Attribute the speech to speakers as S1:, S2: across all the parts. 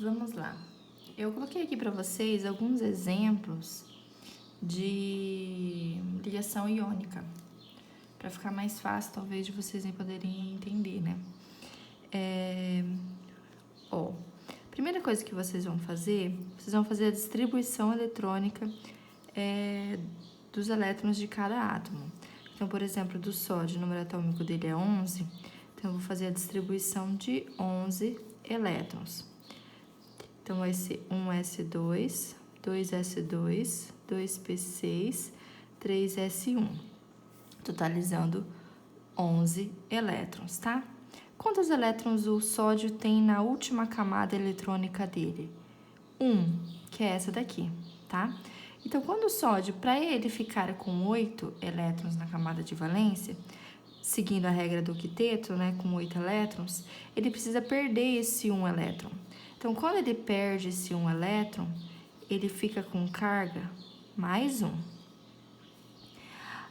S1: Vamos lá. Eu coloquei aqui para vocês alguns exemplos de ligação iônica, para ficar mais fácil, talvez, de vocês poderem entender, né? Primeira coisa que vocês vão fazer a distribuição eletrônica dos elétrons de cada átomo. Então, por exemplo, do sódio, o número atômico dele é 11, então eu vou fazer a distribuição de 11 elétrons. Então, vai ser 1s2, 2s2, 2p6, 3s1, totalizando 11 elétrons, tá? Quantos elétrons o sódio tem na última camada eletrônica dele? 1, que é essa daqui, tá? Então, quando o sódio, para ele ficar com 8 elétrons na camada de valência, seguindo a regra do quinteto, né, com 8 elétrons, ele precisa perder esse 1 elétron. Então, quando ele perde esse 1 elétron, ele fica com carga mais 1.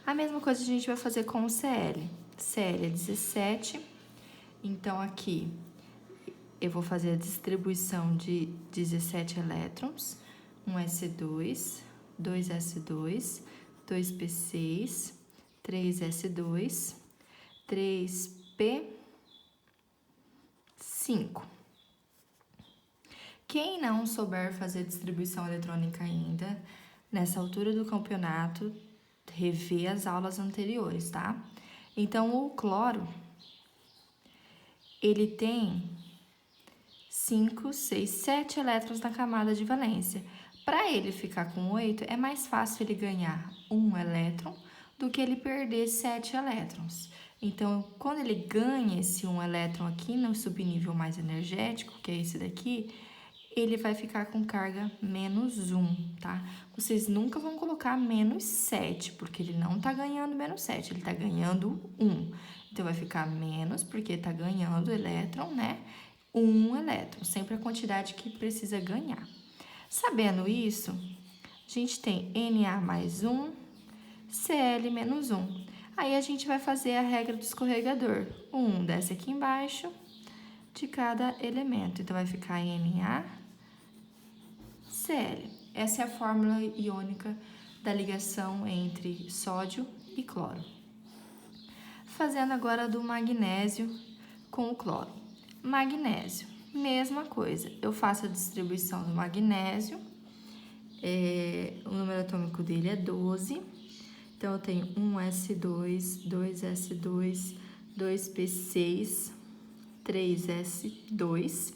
S1: A mesma coisa a gente vai fazer com o Cl. Cl é 17, então aqui eu vou fazer a distribuição de 17 elétrons, 1s2, 2s2, 2p6, 3s2, 3p5. Quem não souber fazer distribuição eletrônica ainda, nessa altura do campeonato, revê as aulas anteriores, tá? Então, o cloro, ele tem 5, 6, 7 elétrons na camada de valência. Para ele ficar com 8, é mais fácil ele ganhar 1 elétron do que ele perder 7 elétrons. Então, quando ele ganha esse 1 elétron aqui no subnível mais energético, que é esse daqui, ele vai ficar com carga menos 1, tá? Vocês nunca vão colocar menos 7, porque ele não tá ganhando menos 7, ele tá ganhando 1. Então, vai ficar menos, porque tá ganhando elétron, né? 1 elétron, sempre a quantidade que precisa ganhar. Sabendo isso, a gente tem Na mais 1, Cl menos 1. Aí, a gente vai fazer a regra do escorregador. 1 desce aqui embaixo de cada elemento. Então, vai ficar Na, Cl. Essa é a fórmula iônica da ligação entre sódio e cloro. Fazendo agora do magnésio com o cloro. Magnésio, mesma coisa. Eu faço a distribuição do magnésio. O número atômico dele é 12. Então, eu tenho 1s2, 2s2, 2p6, 3s2.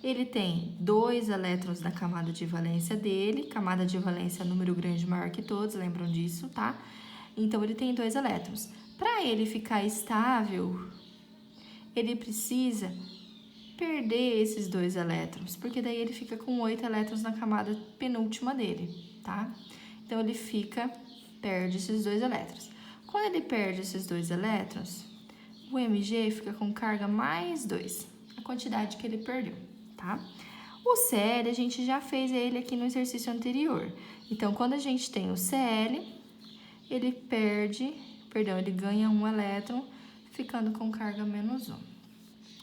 S1: Ele tem 2 elétrons na camada de valência dele. Camada de valência número grande maior que todos, lembram disso, tá? Então, ele tem 2 elétrons. Para ele ficar estável, ele precisa perder esses 2 elétrons, porque daí ele fica com 8 elétrons na camada penúltima dele, tá? Então, ele perde esses 2 elétrons. Quando ele perde esses 2 elétrons, o Mg fica com carga mais 2, a quantidade que ele perdeu, tá? O Cl, a gente já fez ele aqui no exercício anterior. Então, quando a gente tem o Cl, ele ele ganha 1 elétron, ficando com carga menos 1.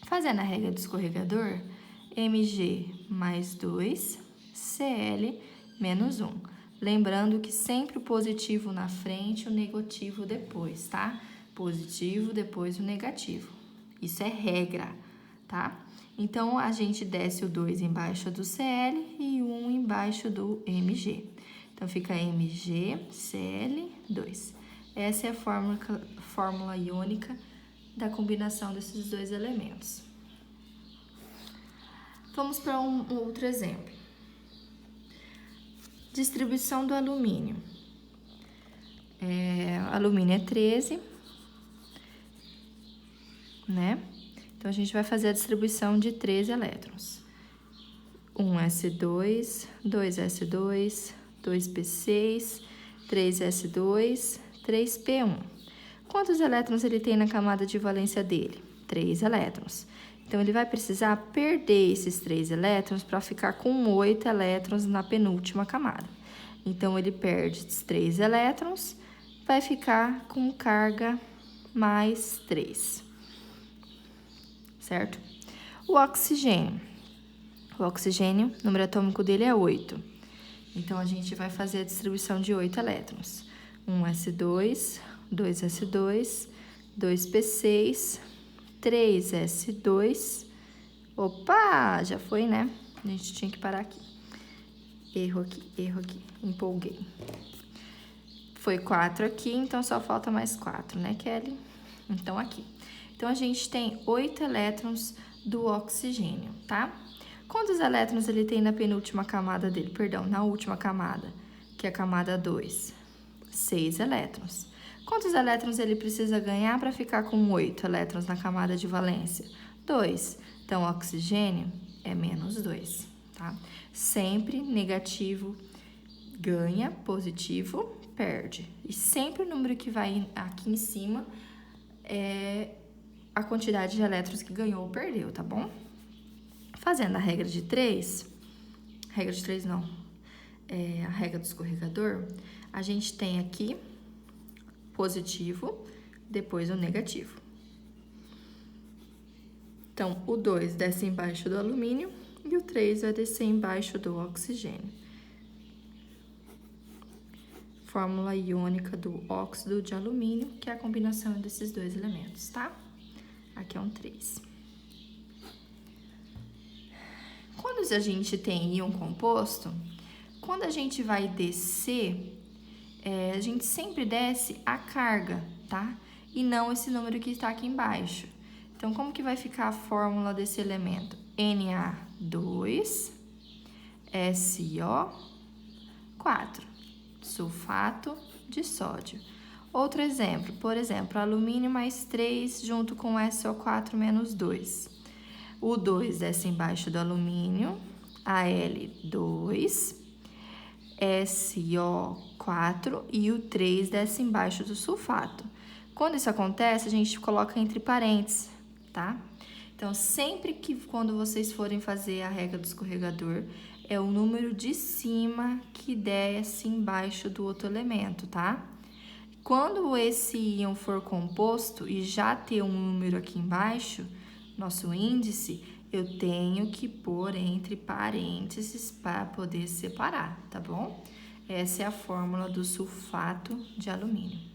S1: Fazendo a regra do escorregador, Mg mais 2, Cl menos 1. Lembrando que sempre o positivo na frente e o negativo depois, tá? Positivo, depois o negativo. Isso é regra, tá? Então, a gente desce o 2 embaixo do Cl e o 1 embaixo do Mg. Então, fica Mg, Cl, 2. Essa é a fórmula iônica da combinação desses 2 elementos. Vamos para um outro exemplo. Distribuição do alumínio. Alumínio é 13, né? Então, a gente vai fazer a distribuição de 13 elétrons. 1s2, 2s2, 2p6, 3s2, 3p1. Quantos elétrons ele tem na camada de valência dele? 3 elétrons. Então, ele vai precisar perder esses 3 elétrons para ficar com 8 elétrons na penúltima camada. Então, ele perde esses 3 elétrons, vai ficar com carga mais 3. Certo? O oxigênio. O oxigênio, o número atômico dele é 8. Então, a gente vai fazer a distribuição de 8 elétrons. 1s2, 2s2, 2p6, 3s2. Opa, já foi, né? A gente tinha que parar aqui. Erro aqui, empolguei. Foi 4 aqui, então só falta mais 4, né, Kelly? Então, aqui. Então, a gente tem 8 elétrons do oxigênio, tá? Quantos elétrons ele tem na penúltima camada dele? Perdão, na última camada, que é a camada 2. 6 elétrons. Quantos elétrons ele precisa ganhar para ficar com 8 elétrons na camada de valência? 2. Então, o oxigênio é menos 2, tá? Sempre negativo ganha, positivo perde. E sempre o número que vai aqui em cima é a quantidade de elétrons que ganhou ou perdeu, tá bom? Fazendo a regra de 3 não, a regra do escorregador, a gente tem aqui positivo, depois o negativo. Então, o 2 desce embaixo do alumínio e o 3 vai descer embaixo do oxigênio. Fórmula iônica do óxido de alumínio, que é a combinação desses dois elementos, tá? Aqui é um 3. Quando a gente tem íon composto, quando a gente vai descer, a gente sempre desce a carga, tá? E não esse número que está aqui embaixo. Então, como que vai ficar a fórmula desse elemento? Na2, SO4, sulfato de sódio. Outro exemplo, por exemplo, alumínio mais 3 junto com SO4 menos 2. O 2 desce embaixo do alumínio, Al2, SO4 e o 3 desce embaixo do sulfato. Quando isso acontece, a gente coloca entre parênteses, tá? Então, sempre que quando vocês forem fazer a regra do escorregador, é o número de cima que desce embaixo do outro elemento, tá? Quando esse íon for composto e já ter um número aqui embaixo, nosso índice, eu tenho que pôr entre parênteses para poder separar, tá bom? Essa é a fórmula do sulfato de alumínio.